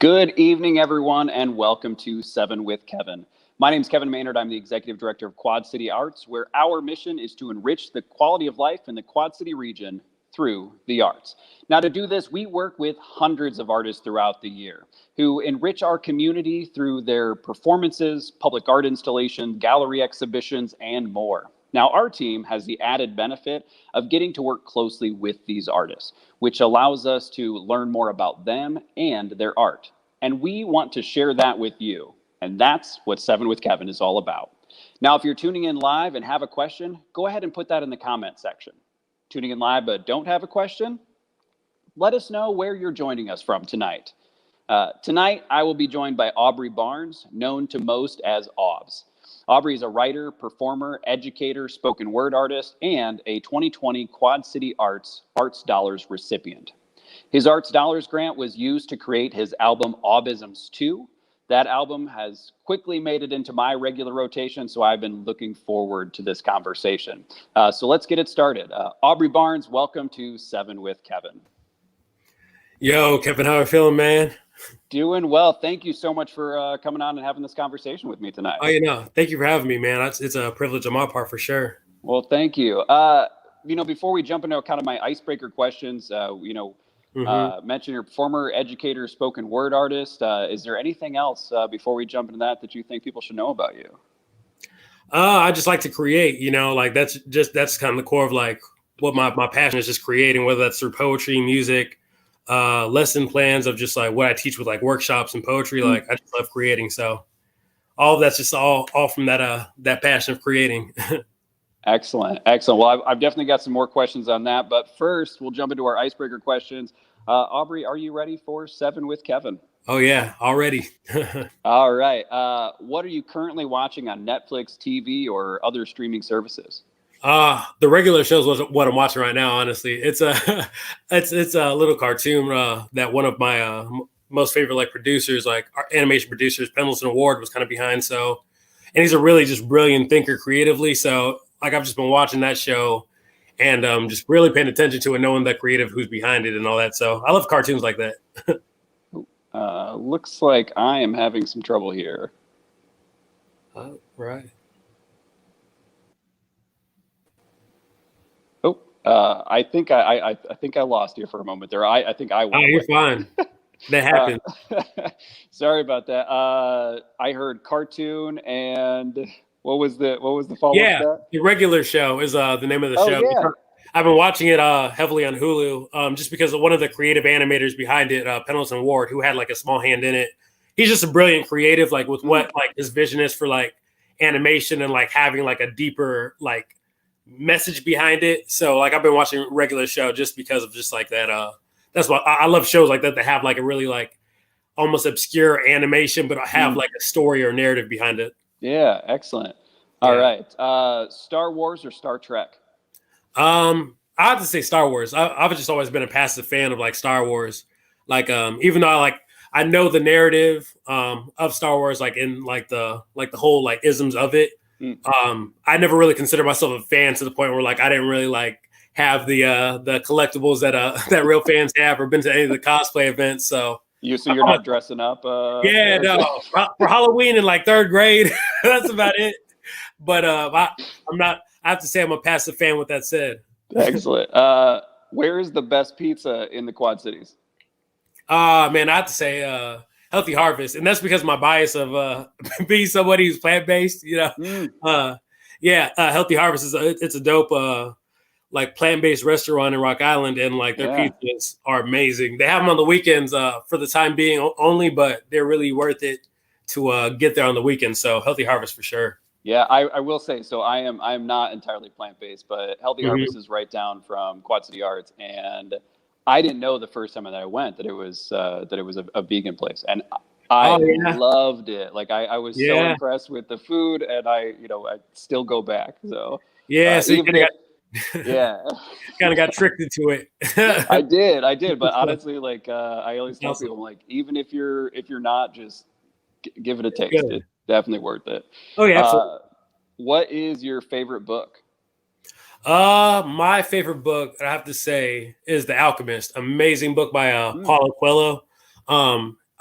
Good evening, everyone, and welcome to 7 with Kevin. My name is Kevin Maynard. I'm the Executive Director of Quad City Arts, where our mission is to enrich the quality of life in the Quad City region through the arts. Now, to do this, we work with hundreds of artists throughout the year who enrich our community through their performances, public art installations, gallery exhibitions, and more. Now, our team has the added benefit of getting to work closely with these artists, which allows us to learn more about them and their art. And we want to share that with you. And that's what 7 with Kevin is all about. Now, if you're tuning in live and have a question, go ahead and put that in the comment section. Tuning in live but don't have a question, let us know where you're joining us from tonight. Tonight, I will be joined by Aubrey Barnes, known to most as Aubs. Aubrey is a writer, performer, educator, spoken word artist, and a 2020 Quad City Arts Dollars recipient. His Arts Dollars grant was used to create his album Aubizms II. That album has quickly made it into my regular rotation, so I've been looking forward to this conversation. So let's get it started. Aubrey Barnes, welcome to 7 with Kevin. Yo, Kevin, how are you feeling, man? Doing well. Thank you so much for coming on and having this conversation with me tonight. Oh, thank you for having me, man. It's a privilege on my part for sure. Well, thank you. Before we jump into kind of my icebreaker questions, mention your performer, educator, spoken word artist. Is there anything else before we jump into that you think people should know about you? I just like to create, that's kind of the core of like what my passion is, just creating, whether that's through poetry, music, lesson plans of just like what I teach with like workshops and poetry. Like I just love creating. So all of that's just all from that passion of creating. Excellent. Well, I've definitely got some more questions on that, but first we'll jump into our icebreaker questions. Aubrey, are you ready for 7 with Kevin? Oh yeah, already. All right. What are you currently watching on Netflix, TV, or other streaming services? The regular shows was what I'm watching right now. Honestly, it's a little cartoon that one of my most favorite like producers, like animation producers, Pendleton Ward, was kind of behind. So, and he's a really just brilliant thinker creatively. So, like I've just been watching that show, and just really paying attention to it, knowing the creative who's behind it and all that. So, I love cartoons like that. Looks like I am having some trouble here. Right. I think I lost you for a moment there. I think I went. Oh, you're fine. That happened. Sorry about that. I heard cartoon, and what was the follow-up? Yeah, the regular show is the name of the show. Yeah. I've been watching it heavily on Hulu, just because of one of the creative animators behind it, Pendleton Ward, who had like a small hand in it. He's just a brilliant creative, like with what like his vision is for like animation and like having like a deeper like message behind it. So like I've been watching a regular show just because of just like that. That's why I love shows like that have like a really like almost obscure animation, but have like a story or narrative behind it. Yeah, excellent. All right. Star Wars or Star Trek? I have to say Star Wars. I've just always been a passive fan of like Star Wars. Like even though I know the narrative of Star Wars, like in like the whole like isms of it. I never really considered myself a fan to the point where like I didn't really like have the collectibles that real fans have or been to any of the cosplay events. So you're not dressing up? Yeah, no. For Halloween in like 3rd grade, that's about it. But I'm not. I have to say I'm a passive fan. With that said, excellent. Where is the best pizza in the Quad Cities? Man, I have to say Healthy Harvest, and that's because of my bias of being somebody who's plant-based. Healthy Harvest is a dope like plant-based restaurant in Rock Island, and like their pizzas are amazing. They have them on the weekends for the time being only, but they're really worth it to get there on the weekends. So Healthy Harvest for sure. Yeah, I will say, so I am not entirely plant-based, but Healthy Harvest is right down from Quad City Arts, and I didn't know the first time that I went that it was a vegan place, and I loved it. Like I was so impressed with the food, and I still go back. So so yeah, kind of got tricked into it. I did, but honestly, like I always tell people, like even if you're not, just give it a taste. Good. It's definitely worth it. Oh yeah, absolutely. What is your favorite book? My favorite book, I have to say, is The Alchemist. Amazing book by Paulo Coelho.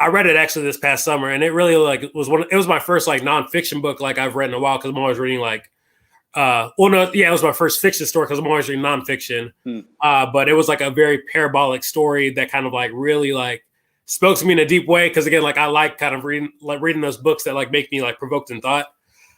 I read it actually this past summer, and it really like it was my first like nonfiction book like I've read in a while, because I'm always reading like it was my first fiction story because I'm always reading nonfiction. But it was like a very parabolic story that kind of like really like spoke to me in a deep way, because again, like I like kind of reading those books that like make me like provoked in thought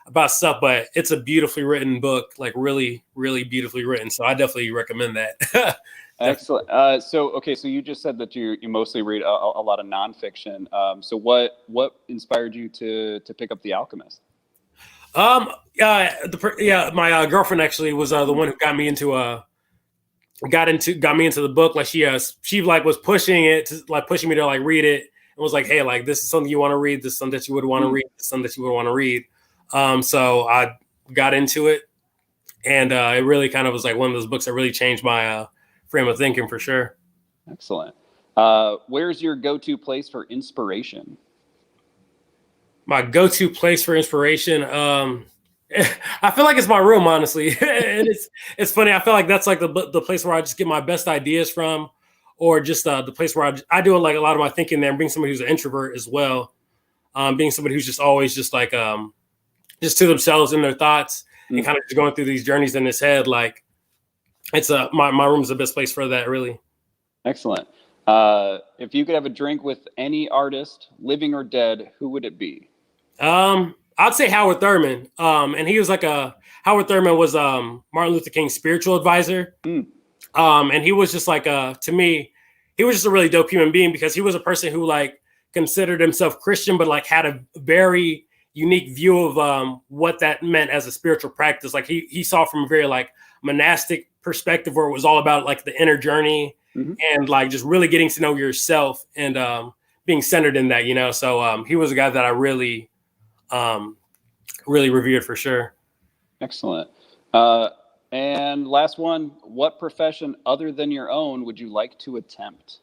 about stuff. But it's a beautifully written book, like really, really beautifully written. So I definitely recommend that. Excellent. So you just said that you mostly read a lot of nonfiction. So what inspired you to pick up The Alchemist? My girlfriend actually was the one who got me into the book. Like she like was pushing me to like read it, and was like, hey, like this is something you want to read, this is something that you would want to read, this is something that you would want to read. So I got into it, and it really kind of was like one of those books that really changed my frame of thinking, for sure. Excellent. Where's your go-to place for inspiration? My go-to place for inspiration, I feel like it's my room, honestly. And it's funny. I feel like that's like the place where I just get my best ideas from, or just the place where I do like a lot of my thinking there. And being somebody who's an introvert as well, being somebody who's just always just like just to themselves in their thoughts, and kind of just going through these journeys in his head. Like it's my room is the best place for that, really. Excellent. If you could have a drink with any artist, living or dead, who would it be? I'd say Howard Thurman. And he was like Howard Thurman was Martin Luther King's spiritual advisor. And he was just like to me, he was just a really dope human being, because he was a person who like considered himself Christian, but like had a very unique view of what that meant as a spiritual practice. Like he saw from a very like monastic perspective, where it was all about like the inner journey, and like just really getting to know yourself, and being centered in that, you know. So he was a guy that I really revered, for sure. Excellent. And last one, what profession other than your own would you like to attempt?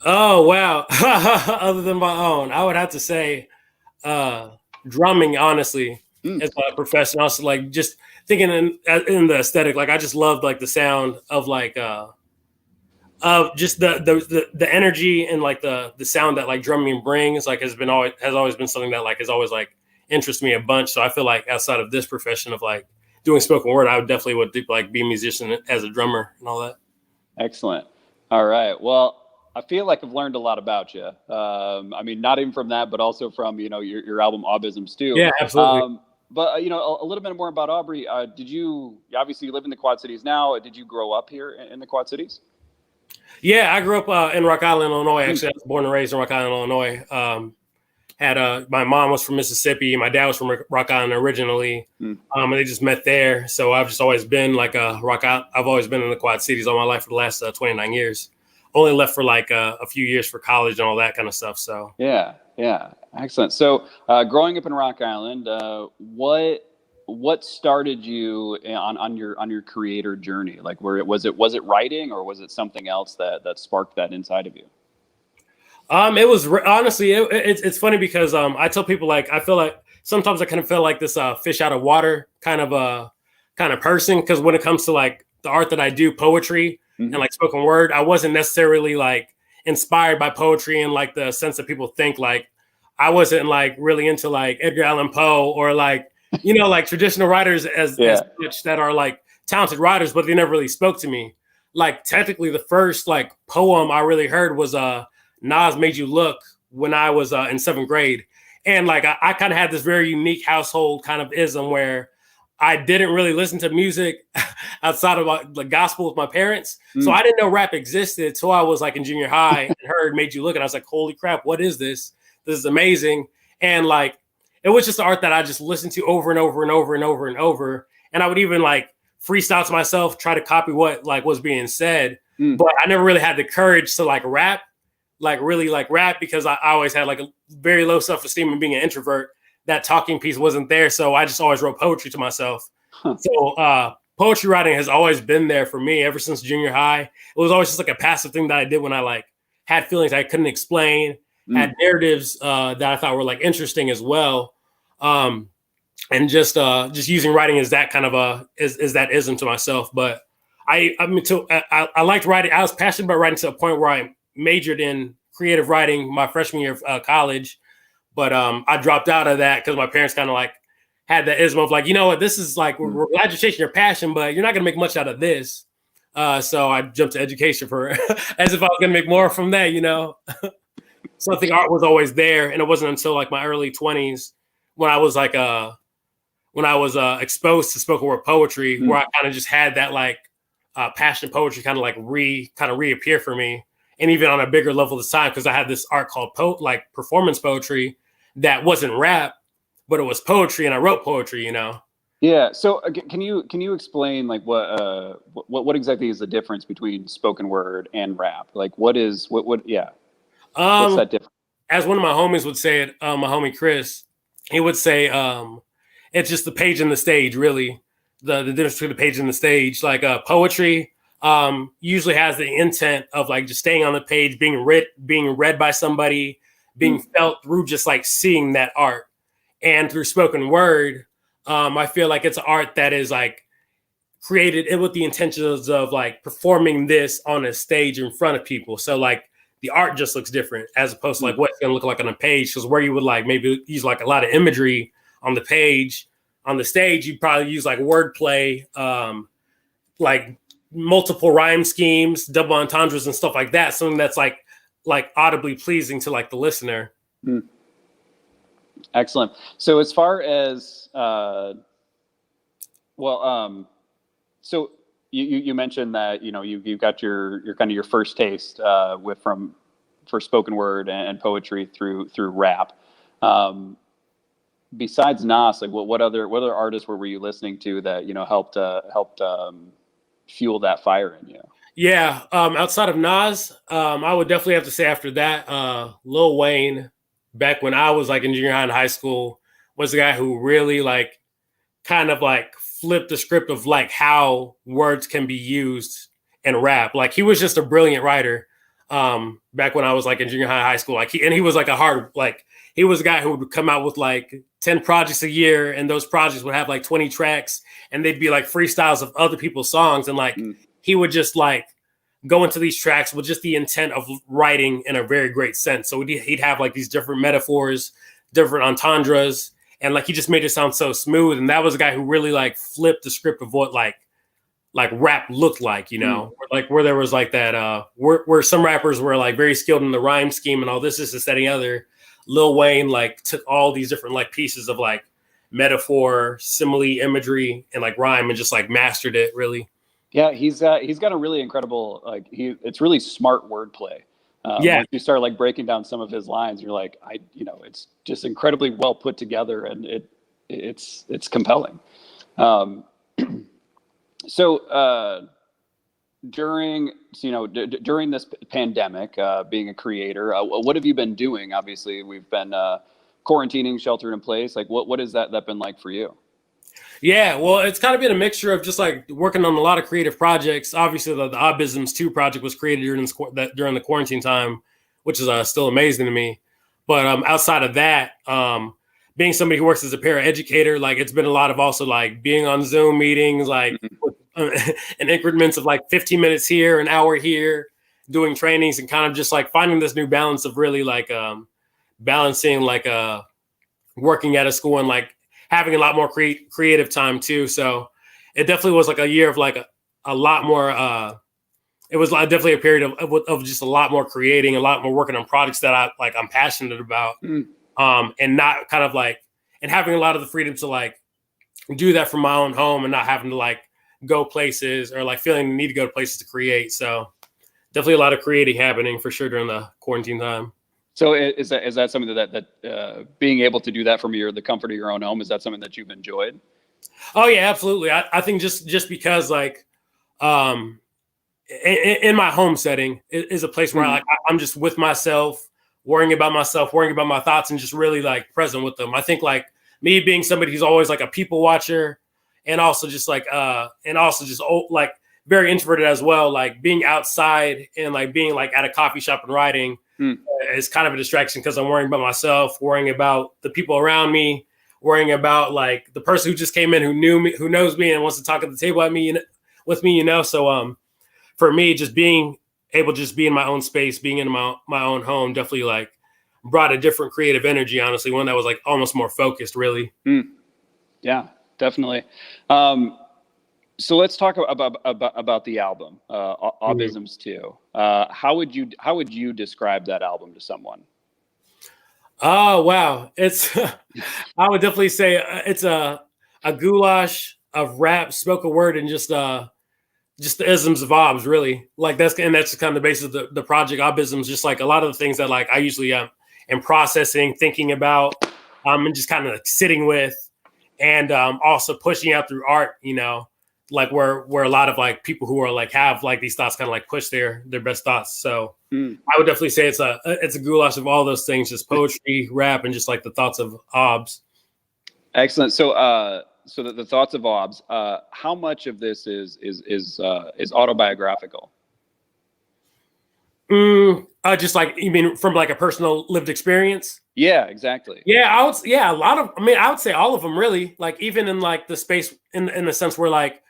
Oh, wow. Other than my own, I would have to say drumming, honestly, as a profession. Also, like just thinking in the aesthetic, like I just loved like the sound of like of just the energy and like the sound that like drumming brings, like has always been something that like has always like interested me a bunch. So I feel like outside of this profession of like doing spoken word, I would like be a musician as a drummer and all that. Excellent. All right. Well, I feel like I've learned a lot about you. I mean, not even from that, but also from, your album Aubizms II. Yeah, absolutely. But, a little bit more about Aubrey. You obviously live in the Quad Cities now. Did you grow up here in the Quad Cities? Yeah, I grew up in Rock Island, Illinois. Actually, I was born and raised in Rock Island, Illinois. My mom was from Mississippi. My dad was from Rock Island originally. And they just met there. So I've just always been like I've always been in the Quad Cities all my life for the last 29 years. Only left for like a few years for college and all that kind of stuff. So yeah, excellent. So growing up in Rock Island, what started you on your creator journey? Like, was it writing, or was it something else that sparked that inside of you? It was honestly, it's funny because I tell people, like, I feel like sometimes I kind of feel like this fish out of water kind of person, because when it comes to like the art that I do, poetry and like spoken word, I wasn't necessarily like inspired by poetry in like the sense that people think. Like I wasn't like really into like Edgar Allan Poe or like like traditional writers as such that are like talented writers, but they never really spoke to me. Like technically, the first like poem I really heard was Nas Made You Look when I was in 7th grade. And like, I kind of had this very unique household kind of ism where I didn't really listen to music outside of the gospel with my parents. So I didn't know rap existed till I was like in junior high and heard Made You Look. And I was like, holy crap, what is this? This is amazing. And like, it was just art that I just listened to over and over and over and over and over. And I would even like freestyle to myself, try to copy what like was being said. But I never really had the courage to like rap. Like really like rap, because I always had like a very low self-esteem, and being an introvert, that talking piece wasn't there. So I just always wrote poetry to myself. So poetry writing has always been there for me ever since junior high. It was always just like a passive thing that I did when I like had feelings I couldn't explain, had narratives that I thought were like interesting as well. And just using writing as that kind of is that ism to myself. But I liked writing. I was passionate about writing to a point where I majored in creative writing my freshman year of college, but I dropped out of that because my parents kind of like had that ism of like, you know what, this is like, we're glad you're chasing your passion, but you're not going to make much out of this. So I jumped to education for as if I was going to make more from that, you know. So I think art was always there, and it wasn't until like my early 20s when I was like exposed to spoken word poetry, where I kind of just had that like passion poetry kind of reappear for me, and even on a bigger level this time because I had this art called performance poetry that wasn't rap, but it was poetry, and I wrote poetry, you know. Yeah. So can you explain like what exactly is the difference between spoken word and rap? Like what yeah. What's that difference? As one of my homies would say it, my homie Chris, he would say it's just the page and the stage, really. The difference between the page and the stage. Like poetry usually has the intent of like just staying on the page, being read by somebody, being felt through just like seeing that art. And through spoken word, I feel like it's art that is like created with the intentions of like performing this on a stage in front of people. So like the art just looks different as opposed to like what it's gonna look like on a page. Because where you would like maybe use like a lot of imagery on the page, on the stage, you'd probably use like wordplay, like multiple rhyme schemes, double entendres and stuff like that. Something that's like audibly pleasing to like the listener. Excellent. So as far as so you mentioned that you've got your kind of your first taste for spoken word and poetry through rap. Besides Nas, like what other artists were you listening to that helped fuel that fire in you? Yeah, outside of Nas, I would definitely have to say after that, Lil Wayne, back when I was like in junior high and high school, was the guy who really like kind of like flipped the script of like how words can be used in rap. Like he was just a brilliant writer. Back when I was like in junior high school, like he was like he was a guy who would come out with like 10 projects a year, and those projects would have like 20 tracks, and they'd be like freestyles of other people's songs. And like he would just like go into these tracks with just the intent of writing in a very great sense. So he'd have like these different metaphors, different entendres, and like he just made it sound so smooth. And that was a guy who really like flipped the script of what like rap looked like, you know, like where there was like that, where some rappers were like very skilled in the rhyme scheme and all this, that, and the other. Lil Wayne like took all these different like pieces of like metaphor, simile, imagery, and like rhyme and just like mastered it really. Yeah, he's got a really incredible it's really smart wordplay. Once you start like breaking down some of his lines, you're like, it's just incredibly well put together, and it's compelling. So during this pandemic, being a creator, what have you been doing? Obviously, we've been quarantining, sheltered in place. Like, what has that been like for you? Yeah, well, it's kind of been a mixture of just like working on a lot of creative projects. Obviously, the Aubizms II project was created during the quarantine time, which is still amazing to me. But outside of that, being somebody who works as a paraeducator, like it's been a lot of also like being on Zoom meetings, like in increments of like 15 minutes here, an hour here, doing trainings, and kind of just like finding this new balance of really like balancing like working at a school and like having a lot more creative time too. So it definitely was like a year of like a lot more. It was definitely a period of just a lot more creating, a lot more working on projects that I'm passionate about, and not kind of like, and having a lot of the freedom to like do that from my own home and not having to like go places or like feeling the need to go to places to create. So definitely a lot of creating happening for sure during the quarantine time. So is that something that being able to do that from the comfort of your own home, is that something that you've enjoyed? Oh yeah, absolutely. I think just because like in my home setting is a place where I'm just with myself, worrying about my thoughts, and just really like present with them. I think like me being somebody who's always like a people watcher, and also just like like very introverted as well, like being outside and like being like at a coffee shop and writing is kind of a distraction because I'm worrying about myself, worrying about the people around me, worrying about like the person who just came in who knows me and wants to talk at the table with me, you know. So for me, just being able to just be in my own space, being in my own home, definitely like brought a different creative energy, honestly, one that was like almost more focused, really. Yeah, definitely. So let's talk about the album, Aubizms II. How would you describe that album to someone? Oh, wow. It's, I would definitely say it's a goulash of rap, spoken word, and just the isms of Aubs, really. Like that's kind of the basis of the project. Aubisms, just like a lot of the things that like I usually am processing, thinking about, and just kind of like sitting with, and also pushing out through art, like where a lot of like people who are like have like these thoughts kind of like push their best thoughts. So I would definitely say it's a goulash of all those things, just poetry, rap, and just like the thoughts of Aubs. Excellent. So so the thoughts of Aubs, how much of this is autobiographical? Just like, you mean from like a personal lived experience? Yeah, exactly. Yeah, a lot of, I would say all of them, really. Like even in like the space in the sense where like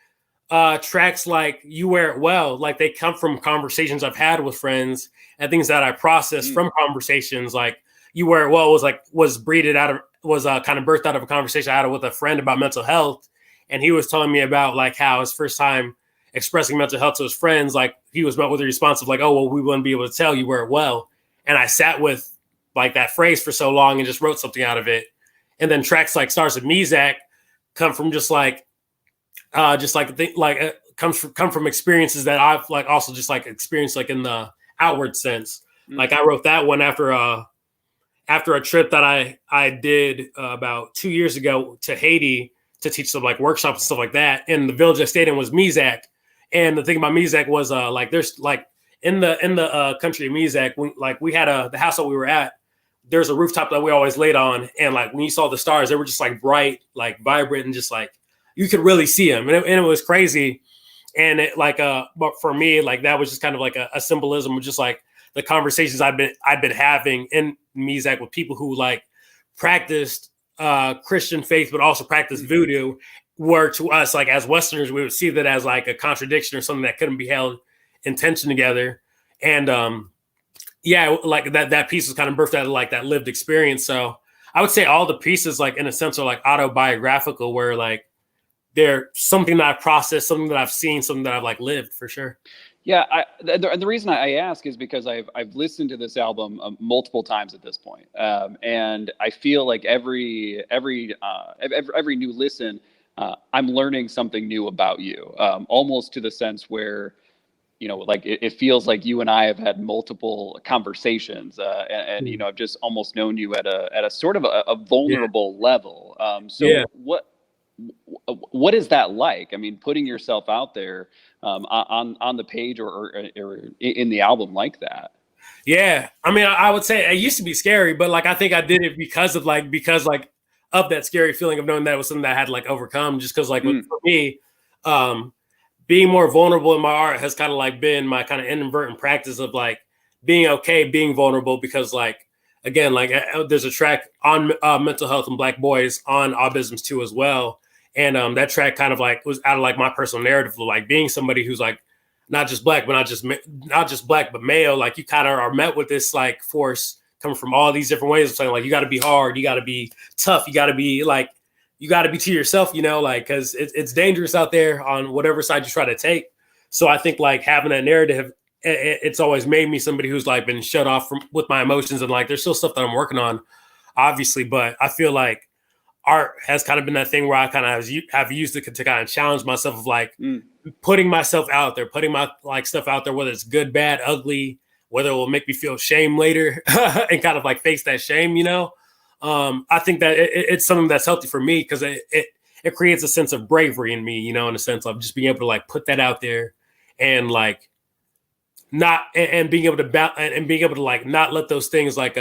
tracks like You Wear It Well, like they come from conversations I've had with friends and things that I processed from conversations. Like You Wear It Well was kind of birthed out of a conversation I had with a friend about mental health. And he was telling me about like how his first time expressing mental health to his friends, like he was met with a response of like, oh, well, we wouldn't be able to tell You Wear It Well. And I sat with like that phrase for so long and just wrote something out of it. And then tracks like Stars of Mizak come from just like come from experiences that I've like also just like experienced like in the outward sense. Like I wrote that one after a trip that I did about 2 years ago to Haiti to teach some like workshops and stuff like that. And the village I stayed in was Mizak. And the thing about Mizak was like there's like in the country of Mizak, we had the house that we were at. There's a rooftop that we always laid on, and like when you saw the stars, they were just like bright, like vibrant, and just like you could really see them, and it was crazy. And it like but for me, like that was just kind of like a symbolism of just like the conversations I've been having in Mizak with people who like practiced Christian faith, but also practiced voodoo. Where to us, like as Westerners, we would see that as like a contradiction or something that couldn't be held in tension together. And yeah, like that piece was kind of birthed out of like that lived experience. So I would say all the pieces, like in a sense, are like autobiographical, where like they're something that I've processed, something that I've seen, something that I've like lived for sure. Yeah, the reason I ask is because I've listened to this album multiple times at this point, and I feel like every new listen, I'm learning something new about you, almost to the sense where, like it feels like you and I have had multiple conversations, and I've just almost known you at a sort of a vulnerable level. So what is that like? I mean, putting yourself out there on the page or in the album like that. Yeah, I mean, I would say it used to be scary, but like I think I did it because of that scary feeling of knowing that it was something that I had to like overcome. Just because like for me, being more vulnerable in my art has kind of like been my kind of inadvertent practice of like being okay, being vulnerable, because like, again, like there's a track on mental health and Black boys on Aubizms II as well. And that track kind of like was out of like my personal narrative of like being somebody who's like not just Black, but not just Black, but male. Like you kind of are met with this like force coming from all these different ways of saying like, you got to be hard, you got to be tough, you got to be to yourself, like, because it's dangerous out there on whatever side you try to take. So I think like having that narrative, it's always made me somebody who's like been shut off with my emotions, and like there's still stuff that I'm working on, obviously, but I feel like art has kind of been that thing where I kind of have used it to kind of challenge myself of like putting myself out there, putting my like stuff out there, whether it's good, bad, ugly, whether it will make me feel shame later and kind of like face that shame, I think that it's something that's healthy for me because it creates a sense of bravery in me, in a sense of just being able to like put that out there and like not and being able to like not let those things like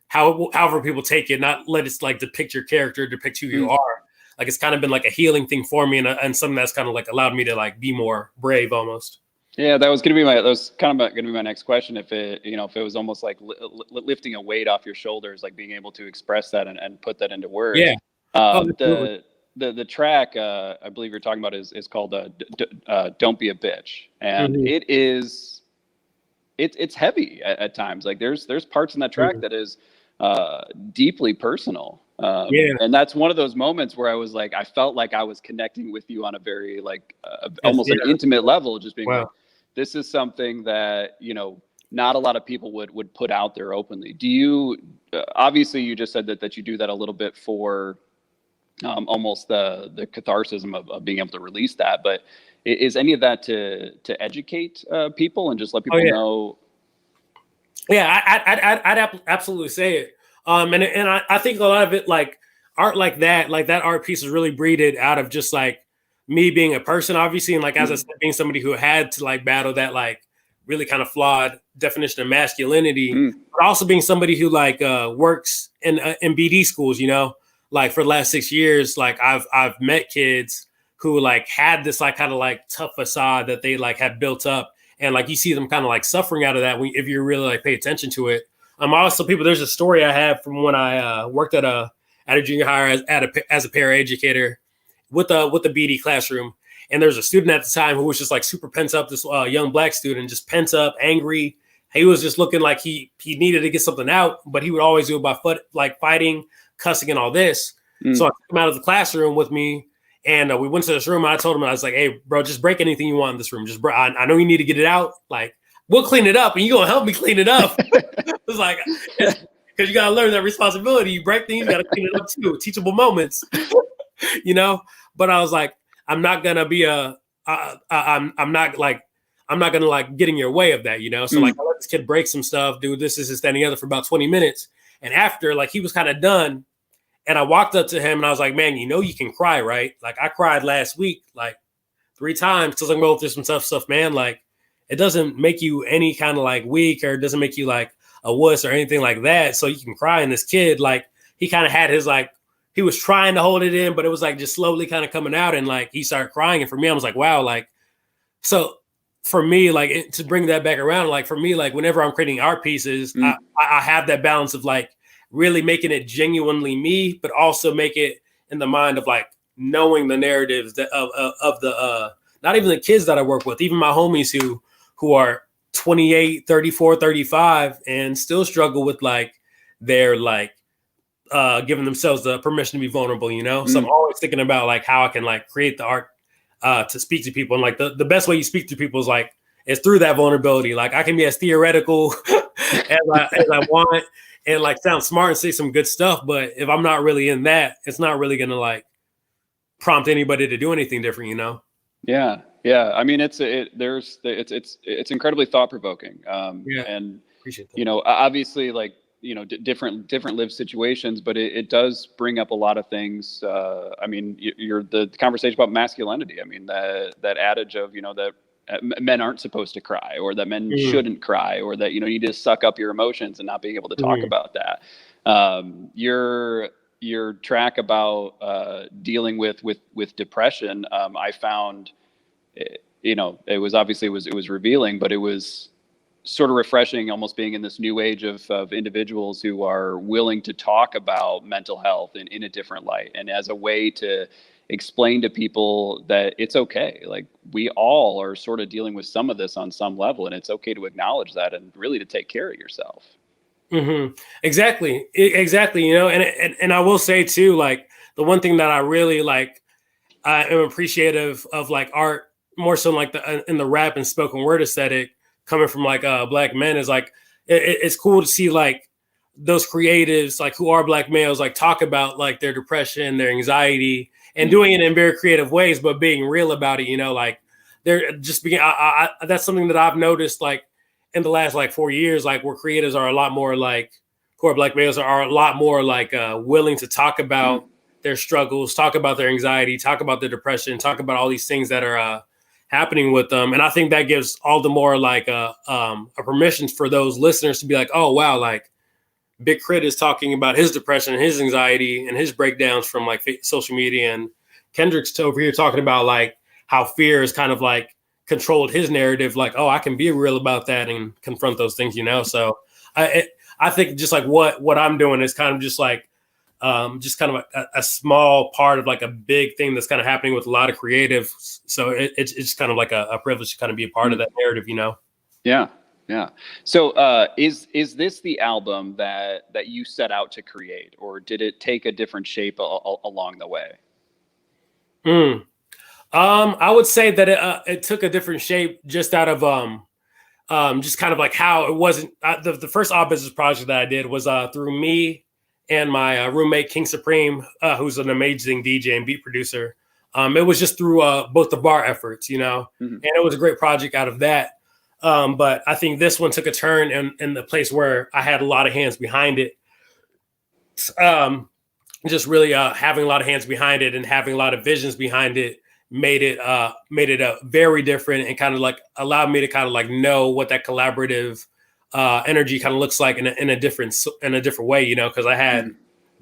however people take it, not let it like depict your character, depict who you are. Like it's kind of been like a healing thing for me, and something that's kind of like allowed me to like be more brave almost. Yeah, that was kind of going to be my next question. If it was almost like lifting a weight off your shoulders, like being able to express that and put that into words. Yeah. The track I believe you're talking about is called "Don't Be a Bitch," and it is it's heavy at times. Like there's parts in that track that is deeply personal. And that's one of those moments where I was like, I felt like I was connecting with you on a very like almost an intimate level, just being like, this is something that, you know, not a lot of people would put out there openly. Do you, obviously you just said that you do that a little bit for almost the catharsis of being able to release that, but is any of that to educate people and just let people know? Yeah, I'd absolutely say it. And I think a lot of it, like art like that art piece is really breeded out of just like me being a person, obviously. And like, as I said, being somebody who had to like battle that like really kind of flawed definition of masculinity, but also being somebody who like works in BD schools, you know, like for the last 6 years, like I've met kids who like had this like kind of like tough facade that they like had built up. And like you see them kind of like suffering out of that if you really like pay attention to it. Also, people, there's a story I have from when I worked at a junior high as a paraeducator with a BD classroom. And there's a student at the time who was just like super pent up. This young black student, just pent up, angry. He was just looking like he needed to get something out, but he would always do it by like fighting, cussing, and all this. So I took him out of the classroom with me. And we went to this room and I told him, I was like, hey, bro, just break anything you want in this room. Just I know you need to get it out. Like, we'll clean it up and you're going to help me clean it up. It's like, because you got to learn that responsibility. You break things, you got to clean it up too. Teachable moments, you know? But I was like, I'm not going to be I'm not going to like get in your way of that, you know? So like, I let this kid break some stuff, do this, that, and the other for about 20 minutes. And after, like, he was kind of done. And I walked up to him and I was like, man, you know, you can cry, right? Like I cried last week, like 3 times because I'm going through some tough stuff, man. Like it doesn't make you any kind of like weak or it doesn't make you like a wuss or anything like that. So you can cry. And this kid, like he kind of had his, like, he was trying to hold it in, but it was like just slowly kind of coming out and like he started crying. And for me, I was like, wow, like, so for me, like to bring that back around, like for me, like whenever I'm creating art pieces, I have that balance of like, really making it genuinely me, but also make it in the mind of like knowing the narratives that of the not even the kids that I work with, even my homies who are 28, 34, 35 and still struggle with like their like giving themselves the permission to be vulnerable, you know? So I'm always thinking about like how I can like create the art to speak to people. And like the best way you speak to people is through that vulnerability. Like I can be as theoretical as I want and like sound smart and say some good stuff. But if I'm not really in that, it's not really going to like prompt anybody to do anything different, you know? Yeah. Yeah. I mean, it's incredibly thought provoking. And, appreciate that. You know, obviously like, you know, different lived situations, but it does bring up a lot of things. I mean, the conversation about masculinity. I mean, that adage of, you know, that men aren't supposed to cry or that men shouldn't cry or that, you know, you just suck up your emotions and not being able to talk about that. Your track about dealing with depression, I found, you know, it was revealing, but it was sort of refreshing, almost being in this new age of individuals who are willing to talk about mental health in a different light and as a way to explain to people that it's okay. Like we all are sort of dealing with some of this on some level, and it's okay to acknowledge that and really to take care of yourself. Exactly. You know, and I will say too, like the one thing that I really like, I am appreciative of like art more so like in the rap and spoken word aesthetic coming from like black men is like, it's cool to see like those creatives, like who are black males, like talk about like their depression, their anxiety, and doing it in very creative ways, but being real about it, you know, like they're just being, that's something that I've noticed like in the last like 4 years, like where creatives are a lot more like, who are black males are a lot more like willing to talk about their struggles, talk about their anxiety, talk about their depression, talk about all these things that are happening with them. And I think that gives all the more like a permission for those listeners to be like, oh, wow, like Big Crit is talking about his depression and his anxiety and his breakdowns from like social media. And Kendrick's over here talking about like how fear has kind of like controlled his narrative. Like, oh, I can be real about that and confront those things, you know? So I think just like what I'm doing is kind of just like, just kind of a small part of like a big thing that's kind of happening with a lot of creatives. So it's kind of like a privilege to kind of be a part of that narrative, you know? Yeah. Yeah. So is this the album that you set out to create, or did it take a different shape along the way? Mm. I would say that it took a different shape just out of just kind of like how it wasn't the first Aubizms project that I did was through me and my roommate King Supreme, who's an amazing DJ and beat producer. It was just through both the bar efforts, Mm-hmm. and it was a great project out of that. But I think this one took a turn in the place where I had a lot of hands behind it. Just really having a lot of hands behind it and having a lot of visions behind it made it very different, and kind of like allowed me to kind of like know what that collaborative energy kind of looks like in a different way, because I had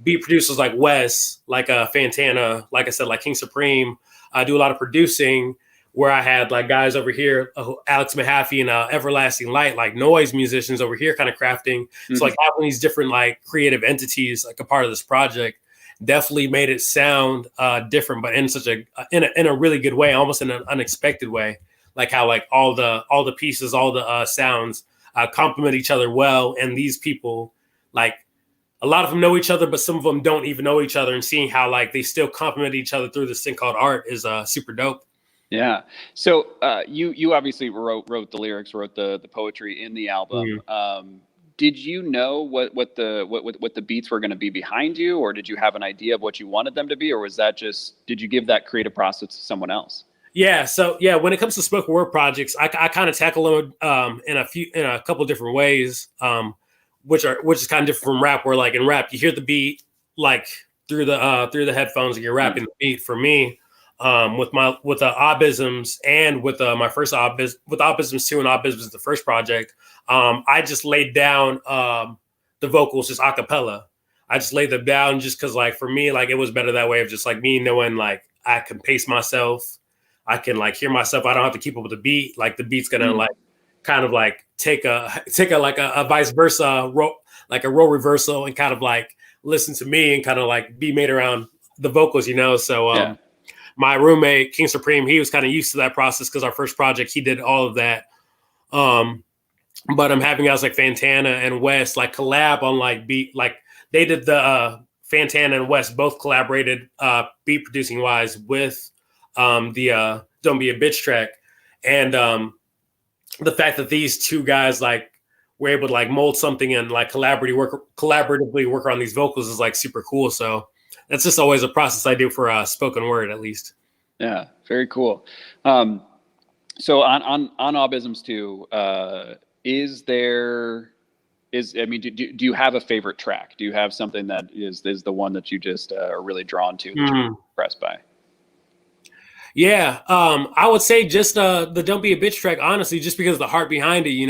beat producers like Wes, like Fantana, like I said, like King Supreme. I do a lot of producing where I had like guys over here, Alex Mahaffey and Everlasting Light, like noise musicians over here kind of crafting. So like having these different like creative entities like a part of this project definitely made it sound different, but in such in a really good way, almost in an unexpected way, like how like all the pieces, all the sounds complement each other well. And these people, like a lot of them know each other, but some of them don't even know each other, and seeing how like they still complement each other through this thing called art is super dope. Yeah. So you obviously wrote the lyrics, wrote the poetry in the album. Did you know what the beats were going to be behind you, or did you have an idea of what you wanted them to be, or was that just, did you give that creative process to someone else? Yeah. So yeah, when it comes to spoken word projects, I kind of tackle them in a couple different ways, which is kind of different from rap. Where like in rap, you hear the beat like through the headphones, and you're rapping the beat. For me, with the Aubizms and with my first with Aubizms II and Aubizms the first project, I just laid down the vocals just a cappella. I just laid them down just because like for me, like it was better that way, of just like me knowing like I can pace myself. I can like hear myself. I don't have to keep up with the beat. Like the beat's gonna like kind of like take a like a vice versa like a role reversal, and kind of like listen to me and kind of like be made around the vocals, So my roommate King Supreme, he was kind of used to that process because our first project he did all of that. But I'm having guys like Fantana and West like collab on like beat, like they did the Fantana and West both collaborated beat producing wise with the Don't Be a Bitch track. And the fact that these two guys like were able to like mold something and like collaboratively work on these vocals is like super cool. So that's just always a process I do for spoken word, at least. Yeah, very cool. So on Aubizms II, do you have a favorite track? Do you have something that is the one that you just are really drawn to, that you're impressed by? Yeah, I would say just the "Don't Be a Bitch" track, honestly, just because of the heart behind it.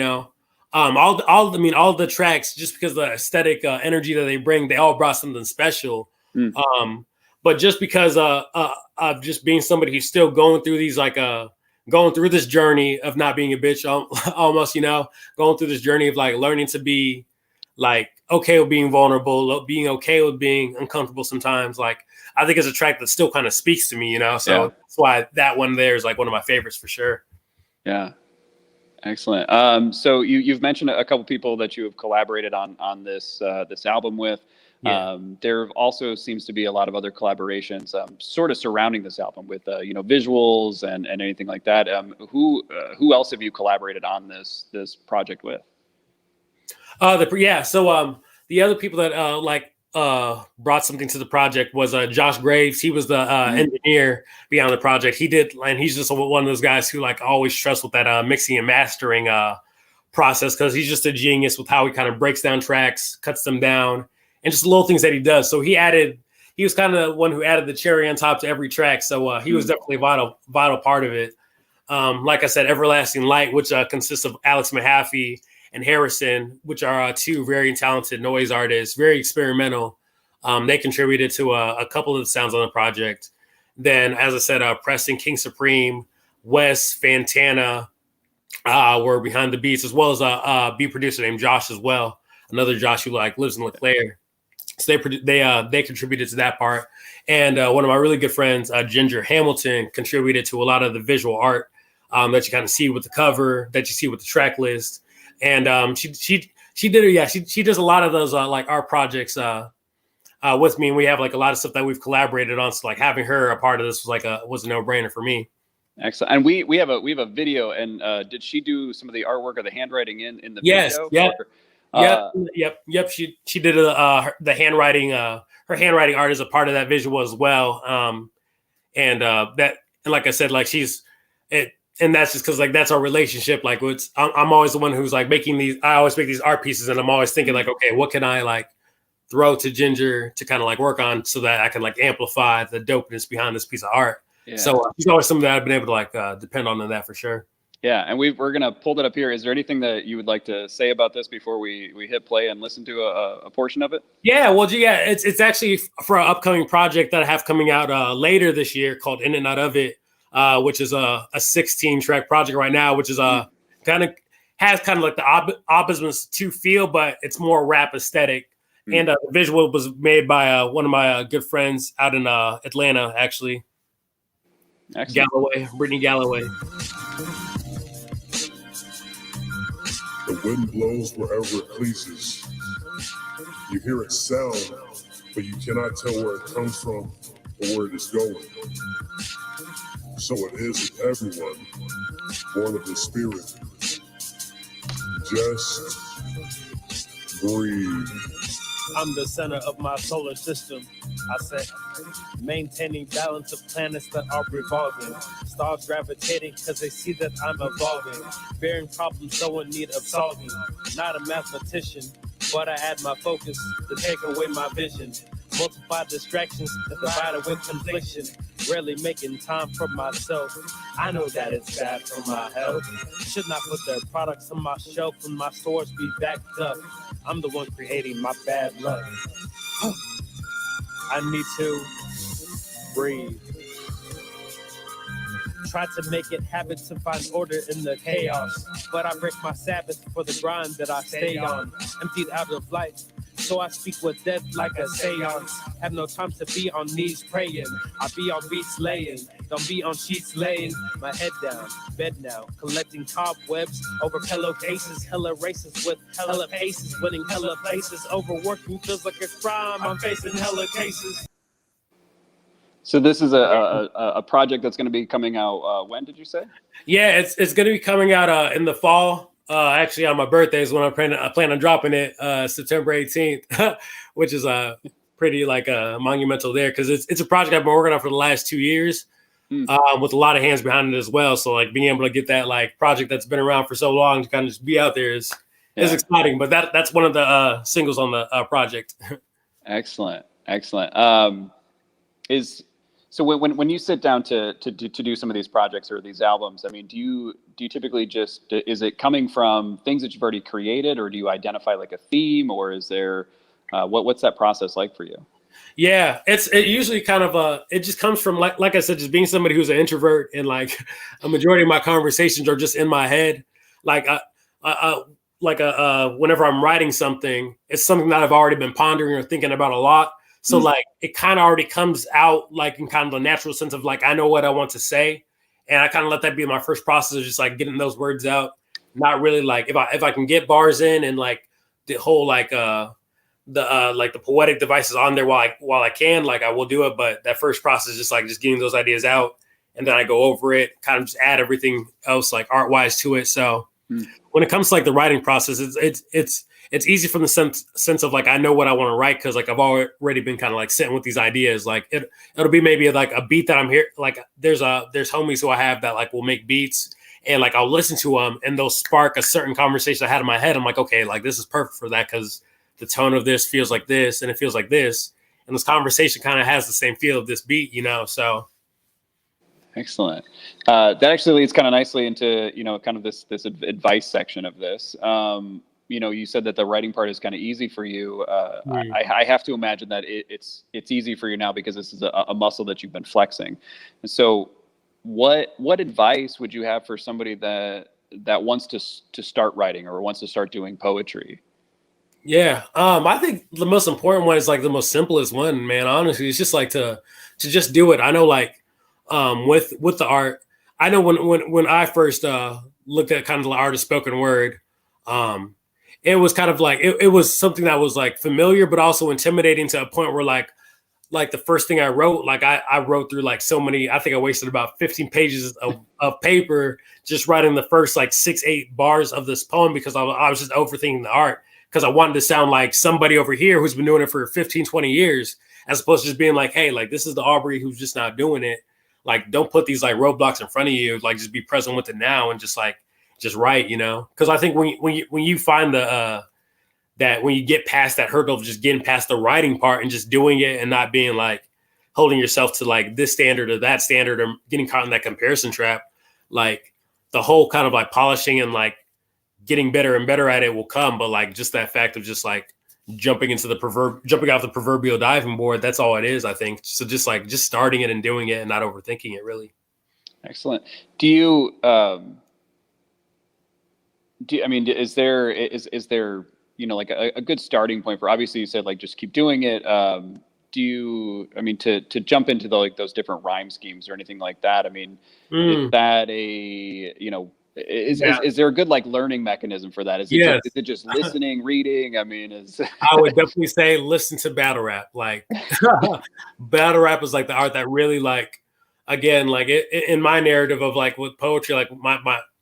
All the tracks, just because of the aesthetic energy that they bring, they all brought something special. But just because of just being somebody who's still going through these going through this journey of not being a bitch, almost, going through this journey of like learning to be like okay with being vulnerable, being okay with being uncomfortable sometimes. Like I think it's a track that still kind of speaks to me, So that's why that one there is like one of my favorites for sure. Yeah. Excellent. So you've mentioned a couple people that you have collaborated on this album with. Yeah. There also seems to be a lot of other collaborations sort of surrounding this album with visuals and anything like that. Who else have you collaborated on this project with? So the other people that brought something to the project was Josh Graves. He was the engineer behind the project. He's just one of those guys who like always trusts with that mixing and mastering process, because he's just a genius with how he kind of breaks down tracks, cuts them down, and just little things that he does. So he was kind of the one who added the cherry on top to every track. So he was definitely a vital part of it. Like I said, Everlasting Light, which consists of Alex Mahaffey and Harrison, which are two very talented noise artists, very experimental. They contributed to a couple of the sounds on the project. Then, as I said, Preston, King Supreme, Wes, Fantana were behind the beats, as well as a beat producer named Josh as well. Another Josh who like lives in LeClaire. So they contributed to that part. And one of my really good friends, Ginger Hamilton, contributed to a lot of the visual art that you kind of see with the cover, that you see with the track list. And she did it. Yeah, she does a lot of those like art projects with me, and we have like a lot of stuff that we've collaborated on. So like having her a part of this was a no-brainer for me. Excellent. And we have a video. And did she do some of the artwork or the handwriting in the video? Yep. She did the handwriting. Her handwriting art is a part of that visual as well. And like I said, like she's it. And that's just because like that's our relationship. Like I'm always the one who's like making these. I always make these art pieces, and I'm always thinking like, okay, what can I like throw to Ginger to kind of like work on so that I can like amplify the dopeness behind this piece of art. Yeah. So she's always something that I've been able to like depend on in that for sure. Yeah, and we're gonna pull that up here. Is there anything that you would like to say about this before we hit play and listen to a portion of it? Yeah, well, yeah, it's actually for an upcoming project that I have coming out later this year called In and Out of It. Which is a 16-track project right now, which is kind of like the Aubizms II feel, but it's more rap aesthetic. And the visual was made by one of my good friends out in Atlanta, actually. Excellent. Brittany Galloway. The wind blows wherever it pleases. You hear it sound, but you cannot tell where it comes from or where it is going. So it is with everyone born of the Spirit. Just breathe. I'm the center of my solar system. I said, maintaining balance of planets that are revolving. Stars gravitating because they see that I'm evolving. Bearing problems so in need of solving. Not a mathematician, but I add my focus to take away my vision. Multiply distractions, divided with confliction. Rarely making time for myself. I know that it's bad for my health. Should not put their products on my shelf and my stores be backed up. I'm the one creating my bad luck. I need to breathe. Try to make it habit to find order in the chaos. But I break my Sabbath for the grind that I stay on. Emptied out of life. So I speak with death like a seance. Have no time to be on knees praying. I be on beats laying. Don't be on sheets laying. My head down, bed now. Collecting cobwebs over pillowcases. Hella races with hella paces. Winning hella places. Overworking feels like a crime. I'm facing hella cases. So this is a project that's going to be coming out. When did you say? Yeah, it's going to be coming out in the fall. Actually, on my birthday is when I plan on dropping it, September 18th, which is pretty like monumental there because it's a project I've been working on for the last 2 years with a lot of hands behind it as well. So like being able to get that like project that's been around for so long to kind of just be out there is exciting. But that's one of the singles on the project. Excellent. So when you sit down to do some of these projects or these albums, I mean, do you typically is it coming from things that you've already created, or do you identify like a theme, or is there what's that process like for you? Yeah, it usually kind of it just comes from like I said, just being somebody who's an introvert, and like a majority of my conversations are just in my head. Like whenever I'm writing something, it's something that I've already been pondering or thinking about a lot. So like it kind of already comes out like in kind of the natural sense of like I know what I want to say, and I kind of let that be my first process of just like getting those words out. Not really like if I can get bars in and like the whole like the poetic devices on there while I can, like I will do it. But that first process is just getting those ideas out, and then I go over it, kind of just add everything else like art wise to it. So when it comes to like the writing process, it's easy from the sense of like I know what I want to write because like I've already been kind of like sitting with these ideas. Like it'll be maybe like a beat that I'm here. Like there's homies who I have that like will make beats, and like I'll listen to them and they'll spark a certain conversation I had in my head. I'm like, okay, like this is perfect for that because the tone of this feels like this and it feels like this, and this conversation kind of has the same feel of this beat, you know. So excellent. That actually leads kind of nicely into kind of this advice section of this. You said that the writing part is kind of easy for you. I have to imagine that it's easy for you now because this is a muscle that you've been flexing. And so what advice would you have for somebody that wants to start writing or wants to start doing poetry? Yeah. I think the most important one is like the most simplest one, man. Honestly, it's just like to just do it. I know like with the art, I know when I first looked at kind of the art of spoken word, it was kind of like it was something that was like familiar, but also intimidating to a point where like the first thing I wrote, like I wrote through like so many, I think I wasted about 15 pages of paper just writing the first like 6-8 bars of this poem because I was just overthinking the art because I wanted to sound like somebody over here who's been doing it for 15, 20 years, as opposed to just being like, hey, like this is the Aubrey who's just not doing it. Like, don't put these like roadblocks in front of you. Like, just be present with it now and just write, you know? Because I think when you find that when you get past that hurdle of just getting past the writing part and just doing it and not being like holding yourself to like this standard or that standard or getting caught in that comparison trap, like the whole kind of like polishing and like getting better and better at it will come. But like just that fact of just like jumping off the proverbial diving board, that's all it is, I think. So just starting it and doing it and not overthinking it, really. Excellent. Do you, I mean, is there, you know, like a good starting point for, obviously you said like, just keep doing it. Do you, I mean, to jump into like those different rhyme schemes or anything like that? I mean, is that you know, is there a good like learning mechanism for that? Is it just listening, reading? I mean, I would definitely say listen to battle rap. Like battle rap is like the art that really like, again, like in my narrative of like with poetry, like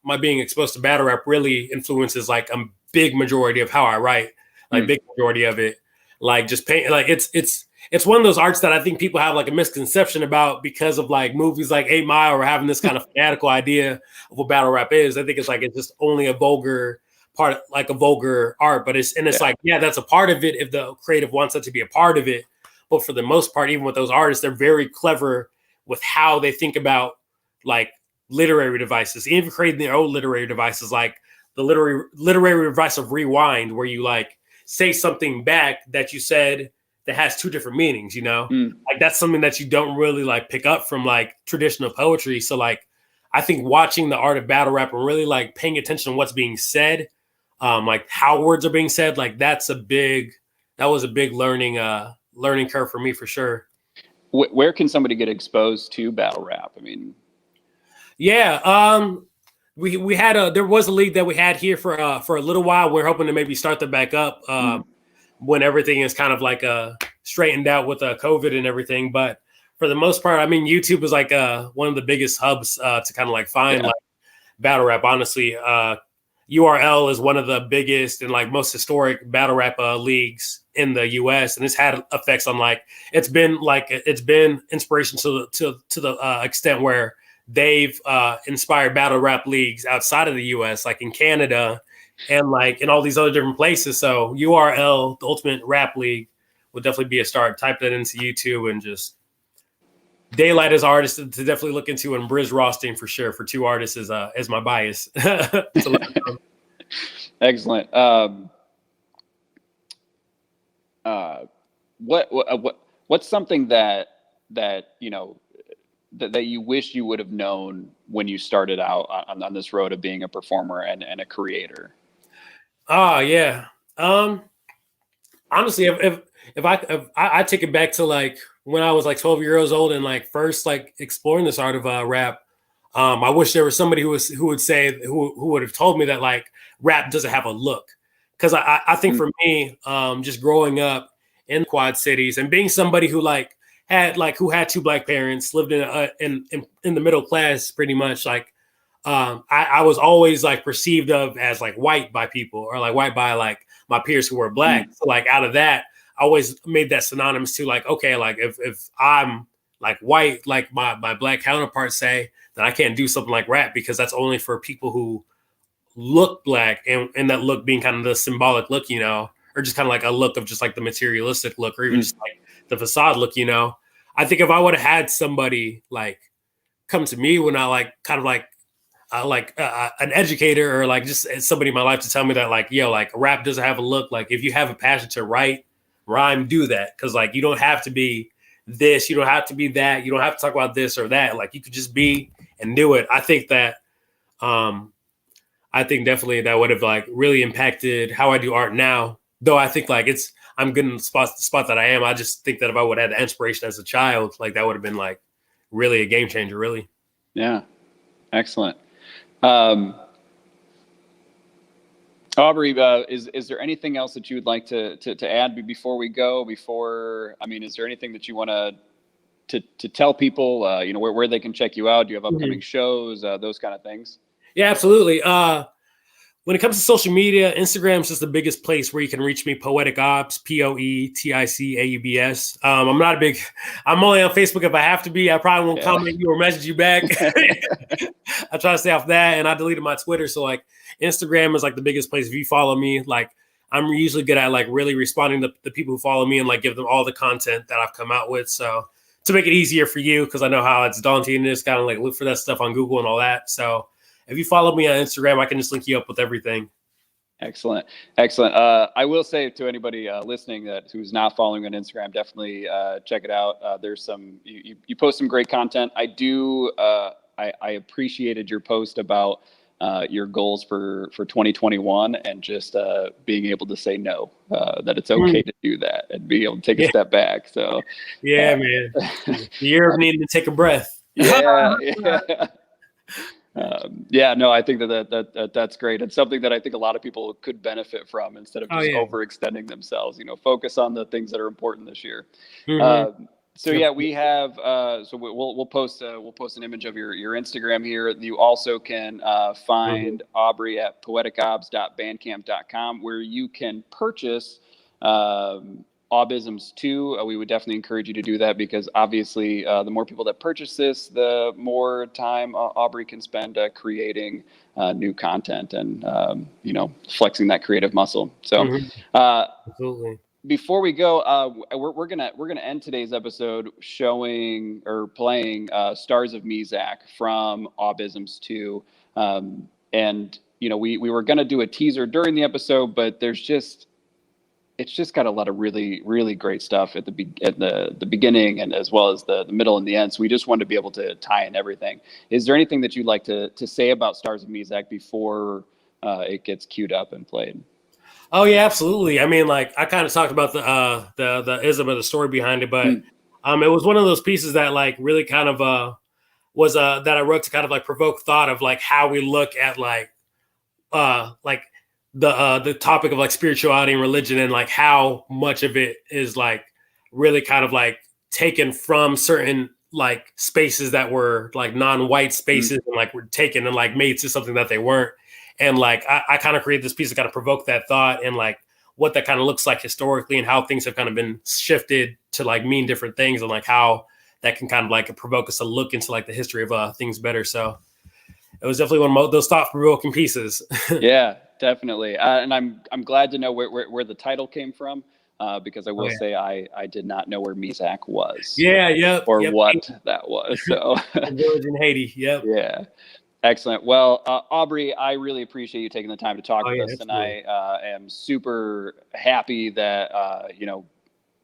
my being exposed to battle rap really influences like a big majority of how I write, like big majority of it, like just paint, like it's one of those arts that I think people have like a misconception about because of like movies like 8 Mile or having this kind of fanatical idea of what battle rap is. I think it's just only a vulgar part, like a vulgar art, but it's like, yeah, that's a part of it if the creative wants it to be a part of it. But for the most part, even with those artists, they're very clever with how they think about like literary devices, even creating their own literary devices, like the literary device of rewind, where you like say something back that you said that has two different meanings, you know? Like that's something that you don't really like pick up from like traditional poetry. So like, I think watching the art of battle rap and really like paying attention to what's being said, like how words are being said, like that was a big learning curve for me for sure. Where can somebody get exposed to battle rap? I mean, yeah, we had there was a league that we had here for a little while. We're hoping to maybe start that back up when everything is kind of like straightened out with COVID and everything. But for the most part, I mean, YouTube is like one of the biggest hubs to kind of like find like battle rap. Honestly, URL is one of the biggest and like most historic battle rap leagues in the US, and it's had effects on like it's been inspiration to the extent where they've inspired battle rap leagues outside of the US, like in Canada and like in all these other different places. So URL, the Ultimate Rap League, would definitely be a start. Type that into YouTube and just Daylight as artists to definitely look into, and Briz Rothstein for sure. For two artists is my bias. Excellent. What's something that you know that you wish you would have known when you started out on this road of being a performer and a creator? Oh yeah. Honestly, if I take it back to like when I was like 12 years old and like first like exploring this art of rap, I wish there was somebody who would have told me that like rap doesn't have a look. Because I think for me, just growing up in Quad Cities and being somebody who had two Black parents, lived in the middle class pretty much, like I was always like perceived of as like white by people, or like white by like my peers who were Black. So like out of that, I always made that synonymous to like, okay, like if I'm like white, like my Black counterparts say, then I can't do something like rap because that's only for people who look Black, and that look being kind of the symbolic look, you know, or just kind of like a look of just like the materialistic look, or even just like the facade look, you know. I think if I would have had somebody like come to me when I like kind of like an educator or like just somebody in my life to tell me that like, yo, like rap doesn't have a look. Like if you have a passion to write, rhyme, do that. Cause like, you don't have to be this, you don't have to be that. You don't have to talk about this or that. Like you could just be and do it. I think that, I think definitely that would have like really impacted how I do art now. Though I think like I'm good in the spot that I am. I just think that if I would have had the inspiration as a child, like that would have been like really a game changer, really. Yeah. Excellent. Aubrey, is there anything else that you would like to add before we go? Is there anything that you want to tell people, where they can check you out? Do you have upcoming shows, those kind of things? Yeah, absolutely. When it comes to social media, Instagram is just the biggest place where you can reach me. Poetic Aubs, POETICAUBS. I'm only on Facebook if I have to be. I probably won't comment you or message you back. I try to stay off that, and I deleted my Twitter. So like Instagram is like the biggest place. If you follow me, like I'm usually good at like really responding to the people who follow me and like give them all the content that I've come out with. So to make it easier for you, because I know how it's daunting and just kind of like look for that stuff on Google and all that. So if you follow me on Instagram, I can just link you up with everything. Excellent. I will say to anybody listening who's not following on Instagram, definitely check it out. There's you post some great content. I appreciated your post about your goals for 2021 and just being able to say no, that it's okay to do that and be able to take a step back. So man, the year of needing to take a breath. I think that's great. It's something that I think a lot of people could benefit from instead of just overextending themselves. Focus on the things that are important this year. We have. We'll post an image of your Instagram here. You also can find Aubrey at poeticobs.bandcamp.com, where you can purchase Aubizms II. We would definitely encourage you to do that, because obviously the more people that purchase this, the more time Aubrey can spend creating new content and flexing that creative muscle. So absolutely. Before we go, we're gonna end today's episode showing or playing Stars of Mizak from Aubizms II. We were gonna do a teaser during the episode, but it's just got a lot of really, really great stuff at the beginning and as well as the middle and the end. So we just wanted to be able to tie in everything. Is there anything that you'd like to say about Stars of Mizak before it gets queued up and played? Oh yeah, absolutely. I mean, like I kind of talked about the ism of the story behind it, but it was one of those pieces that like really kind of was that I wrote to kind of like provoke thought of like how we look at like the topic of like spirituality and religion, and like how much of it is like really kind of like taken from certain like spaces that were like non-white spaces and like were taken and like made to something that they weren't. And like I kind of created this piece to kind of provoke that thought and like what that kind of looks like historically and how things have kind of been shifted to like mean different things, and like how that can kind of like provoke us to look into like the history of things better. So it was definitely one of those thought-provoking pieces. Yeah, definitely. And I'm glad to know where the title came from, because I will say I did not know where Mizak was. What that was. So village in Haiti. Yep. Yeah. Excellent. Well, Aubrey, I really appreciate you taking the time to talk with us, and I am super happy that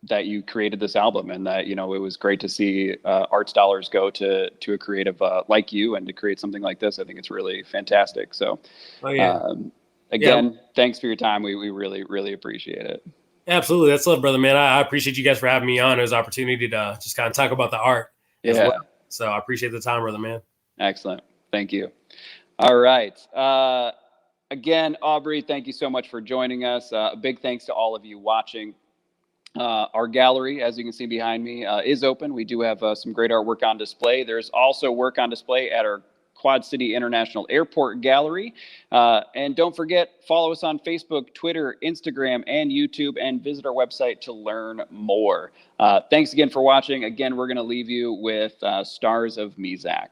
that you created this album, and that it was great to see arts dollars go to a creative like you, and to create something like this. I think it's really fantastic. So, thanks for your time. We really, really appreciate it. Absolutely, that's love, brother, man. I appreciate you guys for having me on. It was an opportunity to just kind of talk about the art as well. So I appreciate the time, brother, man. Excellent. Thank you. All right. Again, Aubrey, thank you so much for joining us. A big thanks to all of you watching. Our gallery, as you can see behind me, is open. We do have some great artwork on display. There's also work on display at our Quad City International Airport Gallery. And don't forget, follow us on Facebook, Twitter, Instagram, and YouTube, and visit our website to learn more. Thanks again for watching. Again, we're going to leave you with Stars of Mizak.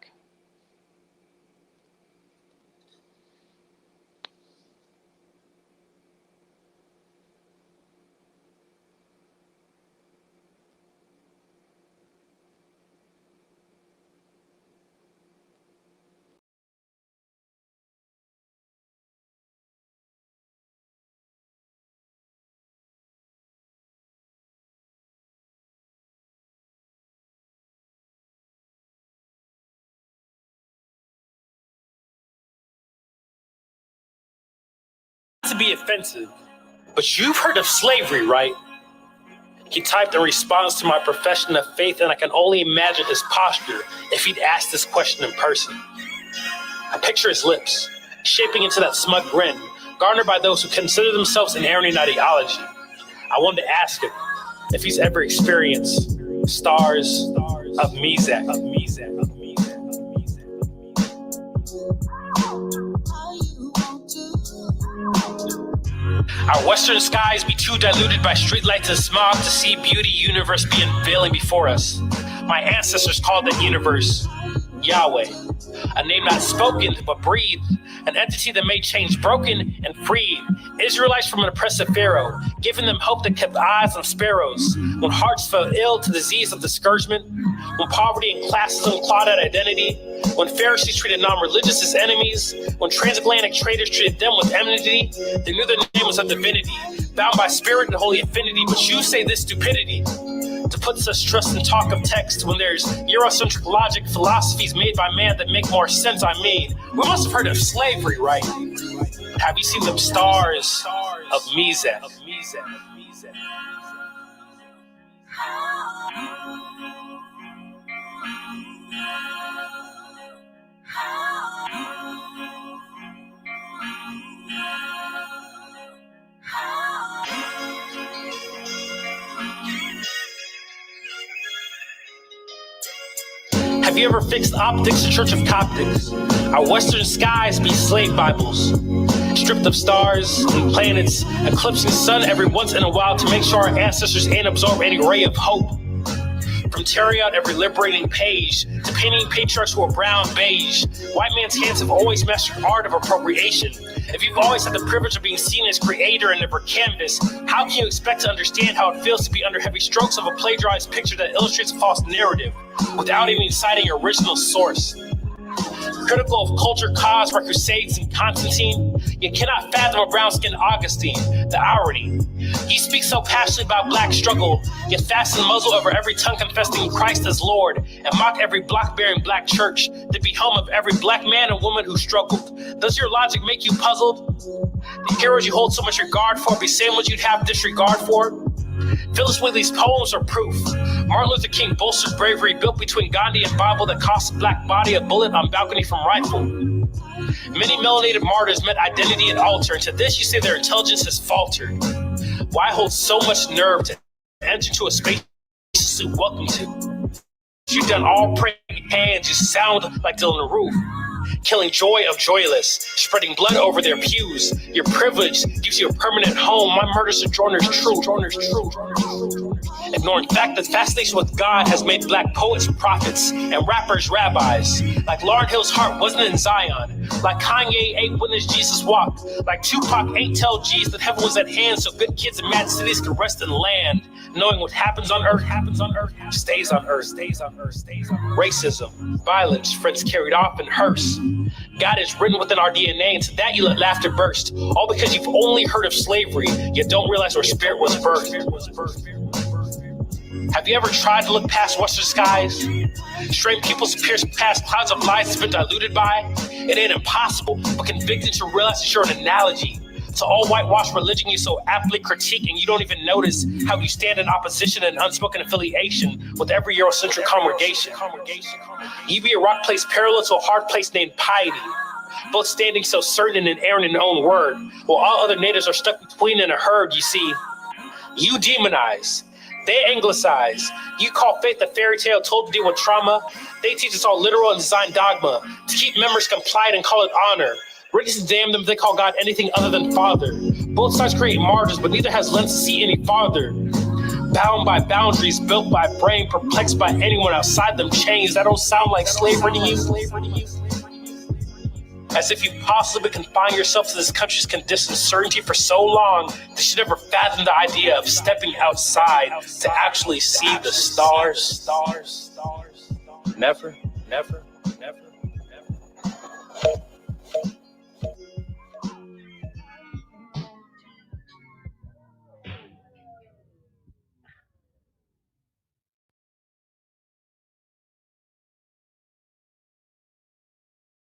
To be offensive, but you've heard of slavery, right? He typed in response to my profession of faith, and I can only imagine his posture if he'd asked this question in person. I picture his lips shaping into that smug grin, garnered by those who consider themselves inerrant in ideology. I wanted to ask him if he's ever experienced stars of Mizek. Our western skies be too diluted by streetlights and smog to see beauty universe be unveiling before us. My ancestors called that universe Yahweh, a name not spoken but breathed, an entity that made change broken and freed Israelites from an oppressive Pharaoh, giving them hope that kept eyes on sparrows. When hearts fell ill to disease of discouragement, when poverty and classism clawed at identity, when Pharisees treated non-religious as enemies, when transatlantic traders treated them with enmity, they knew their name was a divinity, bound by spirit and holy affinity. But you say this stupidity, to put such trust in talk of text when there's Eurocentric logic philosophies made by man that make more sense. I mean, we must have heard of slavery, right? Have you seen them stars of Mizek? Have you ever fixed optics, the Church of Coptics? Our western skies be slave Bibles, stripped of stars and planets, eclipsing sun every once in a while to make sure our ancestors ain't absorb any ray of hope. From tearing out every liberating page to painting patriarchs who are brown beige, white man's hands have always mastered art of appropriation. If you've always had the privilege of being seen as creator and never canvas, how can you expect to understand how it feels to be under heavy strokes of a plagiarized picture that illustrates a false narrative without even citing your original source? Critical of culture caused by crusades and Constantine, you cannot fathom a brown-skinned Augustine. The irony. He speaks so passionately about black struggle, yet fasten muzzle over every tongue confessing Christ as Lord, and mock every block-bearing black church that be home of every black man and woman who struggled. Does your logic make you puzzled? The heroes you hold so much regard for be same ones you'd have disregard for? Phyllis Wheatley's poems are proof. Martin Luther King bolstered bravery built between Gandhi and Bible that cost a black body a bullet on balcony from rifle. Many melanated martyrs met identity and altar, and to this you say their intelligence has faltered. Why hold so much nerve to enter into a space suit? Welcome to. You've done all praying hands, you sound like Dylan Roof. Killing joy of joyless, spreading blood over their pews. Your privilege gives you a permanent home. My murder sojourners true. Ignoring fact that fascination with God has made black poets prophets and rappers rabbis. Like Lauryn Hill's heart wasn't in Zion. Like Kanye ain't witnessed Jesus walk. Like Tupac ain't tell G's that heaven was at hand so good kids in mad cities could rest in land. Knowing what happens on earth, stays on earth. Racism, violence, friends carried off in hearse. God is written within our DNA, and to that you let laughter burst. All because you've only heard of slavery, yet don't realize where spirit was birthed. Have you ever tried to look past western skies? Strain pupils pierce past clouds of lies that's been diluted by? It ain't impossible, but convicted to realize that you're an analogy to all whitewashed religion you so aptly critique, and you don't even notice how you stand in opposition and unspoken affiliation with every Eurocentric congregation. You be a rock place parallel to a hard place named piety, both standing so certain and inerrant in their own word, while all other natives are stuck between in a herd. You see, you demonize, they anglicize. You call faith a fairy tale told to deal with trauma. They teach us all literal and design dogma to keep members compliant and call it honor. Ready to damn them if they call God anything other than Father. Both sides create martyrs, but neither has lens to see any farther. Bound by boundaries, built by brain, perplexed by anyone outside them chains. That don't sound like slavery to you. As if you possibly confine yourself to this country's conditioned certainty for so long that you never fathomed the idea of stepping outside to actually see the stars. Never.